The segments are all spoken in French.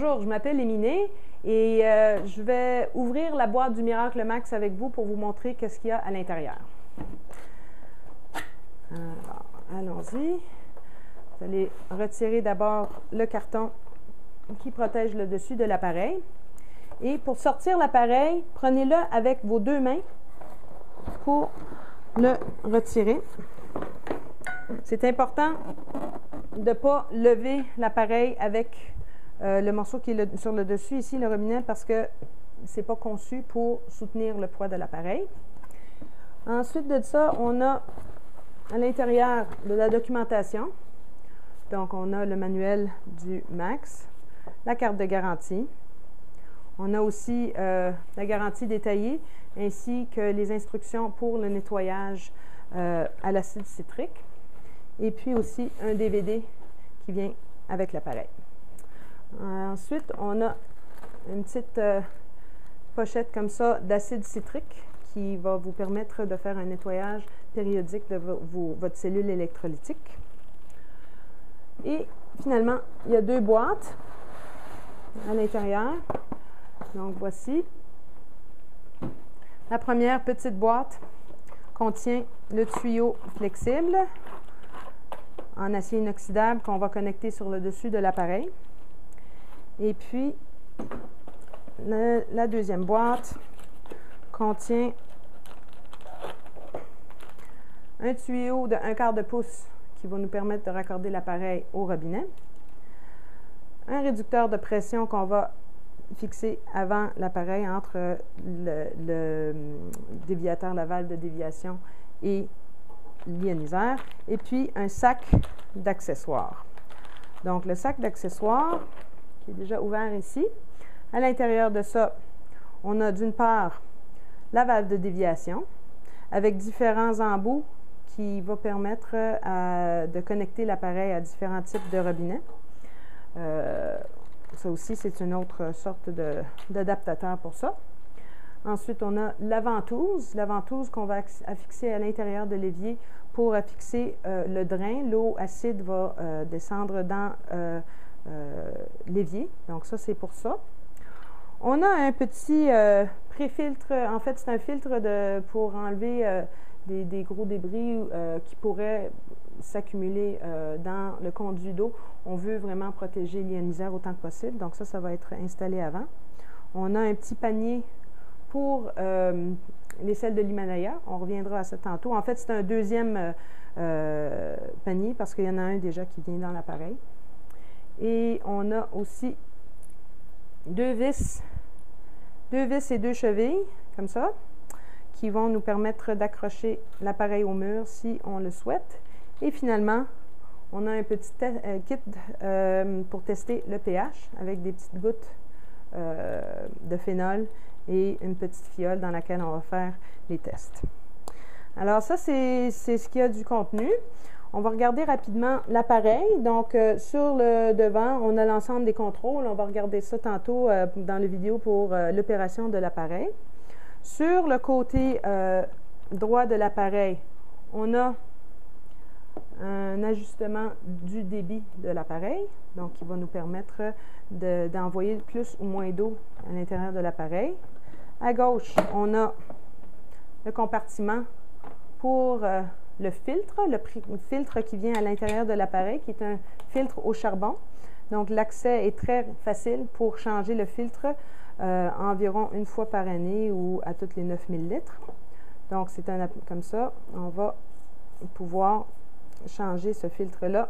Bonjour, je m'appelle Émilie et je vais ouvrir la boîte du Miracle Max avec vous pour vous montrer qu'est-ce qu'il y a à l'intérieur. Alors, allons-y. Vous allez retirer d'abord le carton qui protège le dessus de l'appareil. Et pour sortir l'appareil, prenez-le avec vos deux mains pour le retirer. C'est important de ne pas lever l'appareil avec le morceau qui est sur le dessus, ici, le robinet, parce que ce n'est pas conçu pour soutenir le poids de l'appareil. Ensuite de ça, on a à l'intérieur de la documentation. Donc, on a le manuel du Max, la carte de garantie. On a aussi la garantie détaillée, ainsi que les instructions pour le nettoyage à l'acide citrique. Et puis aussi un DVD qui vient avec l'appareil. Ensuite, on a une petite pochette comme ça d'acide citrique qui va vous permettre de faire un nettoyage périodique de votre cellule électrolytique. Et finalement, il y a deux boîtes à l'intérieur. Donc, voici. La première petite boîte contient le tuyau flexible en acier inoxydable qu'on va connecter sur le dessus de l'appareil. Et puis, la deuxième boîte contient un tuyau de 1/4 de pouce qui va nous permettre de raccorder l'appareil au robinet. Un réducteur de pression qu'on va fixer avant l'appareil entre le déviateur, la valve de déviation et l'ioniseur. Et puis, un sac d'accessoires. Donc, le sac d'accessoires qui est déjà ouvert ici. À l'intérieur de ça, on a d'une part la valve de déviation avec différents embouts qui vont permettre de connecter l'appareil à différents types de robinets. Ça aussi, c'est une autre sorte d'adaptateur pour ça. Ensuite, on a la ventouse qu'on va affixer à l'intérieur de l'évier pour affixer le drain. L'eau acide va descendre dans l'évier. Donc, ça, c'est pour ça. On a un petit pré-filtre. En fait, c'est un filtre pour enlever des gros débris qui pourraient s'accumuler dans le conduit d'eau. On veut vraiment protéger l'ioniseur autant que possible. Donc, ça va être installé avant. On a un petit panier pour les sels de l'Himalaya. On reviendra à ça tantôt. En fait, c'est un deuxième panier parce qu'il y en a un déjà qui vient dans l'appareil. Et on a aussi deux vis et deux chevilles, comme ça, qui vont nous permettre d'accrocher l'appareil au mur si on le souhaite. Et finalement, on a un petit kit pour tester le pH avec des petites gouttes de phénol et une petite fiole dans laquelle on va faire les tests. Alors ça, c'est ce qu'il y a du contenu. On va regarder rapidement l'appareil. Donc, sur le devant, on a l'ensemble des contrôles. On va regarder ça tantôt dans la vidéo pour l'opération de l'appareil. Sur le côté droit de l'appareil, on a un ajustement du débit de l'appareil, donc qui va nous permettre d'envoyer plus ou moins d'eau à l'intérieur de l'appareil. À gauche, on a le compartiment pour le filtre qui vient à l'intérieur de l'appareil, qui est un filtre au charbon. Donc, l'accès est très facile pour changer le filtre environ une fois par année ou à toutes les 9000 litres. Donc, c'est comme ça, on va pouvoir changer ce filtre-là.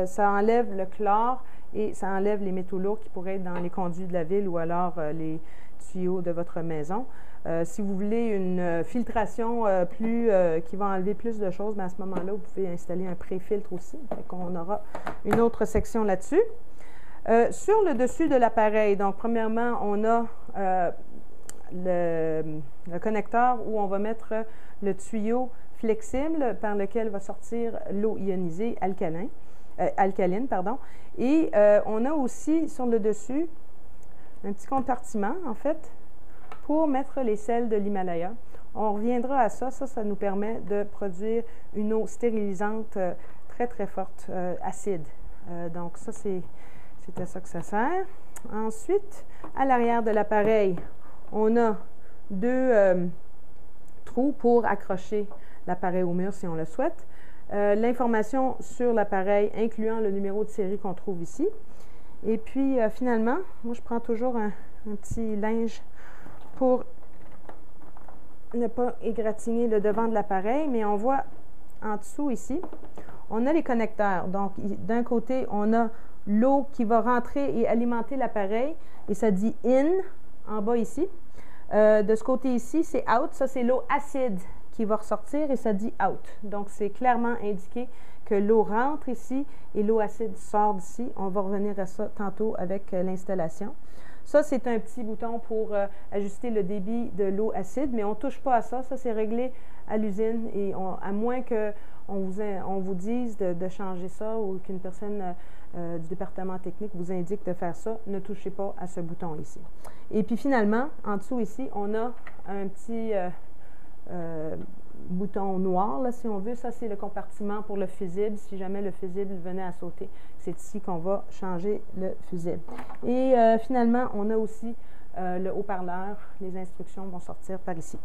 Ça enlève le chlore et ça enlève les métaux lourds qui pourraient être dans les conduits de la ville ou alors les tuyaux de votre maison. Si vous voulez une filtration qui va enlever plus de choses, bien à ce moment-là, vous pouvez installer un pré-filtre aussi. On aura une autre section là-dessus. Sur le dessus de l'appareil, donc premièrement, on a le connecteur où on va mettre le tuyau flexible par lequel va sortir l'eau ionisée alcaline. Et on a aussi sur le dessus un petit compartiment, en fait, pour mettre les sels de l'Himalaya. On reviendra à ça. Ça nous permet de produire une eau stérilisante très, très forte, acide. Donc, ça, c'était ça que ça sert. Ensuite, à l'arrière de l'appareil, on a deux trous pour accrocher l'appareil au mur si on le souhaite. L'information sur l'appareil, incluant le numéro de série qu'on trouve ici. Et puis, finalement, moi, je prends toujours un petit linge pour ne pas égratigner le devant de l'appareil, mais on voit en dessous ici, on a les connecteurs. Donc, d'un côté, on a l'eau qui va rentrer et alimenter l'appareil, et ça dit « in » en bas ici. De ce côté ici, c'est « out ». Ça, c'est l'eau acide qui va ressortir et ça dit « out ». Donc, c'est clairement indiqué que l'eau rentre ici et l'eau acide sort d'ici. On va revenir à ça tantôt avec l'installation. Ça, c'est un petit bouton pour ajuster le débit de l'eau acide, mais on ne touche pas à ça. Ça, c'est réglé à l'usine et à moins qu'on vous dise de changer ça ou qu'une personne du département technique vous indique de faire ça, ne touchez pas à ce bouton ici. Et puis finalement, en dessous ici, on a un petit bouton noir, là, si on veut. Ça, c'est le compartiment pour le fusible. Si jamais le fusible venait à sauter, c'est ici qu'on va changer le fusible. Et finalement, on a aussi le haut-parleur. Les instructions vont sortir par ici.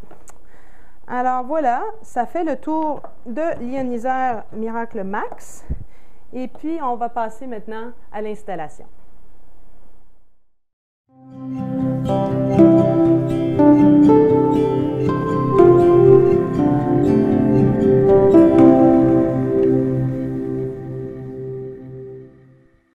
Alors voilà, ça fait le tour de l'ioniseur Miracle Max. Et puis, on va passer maintenant à l'installation.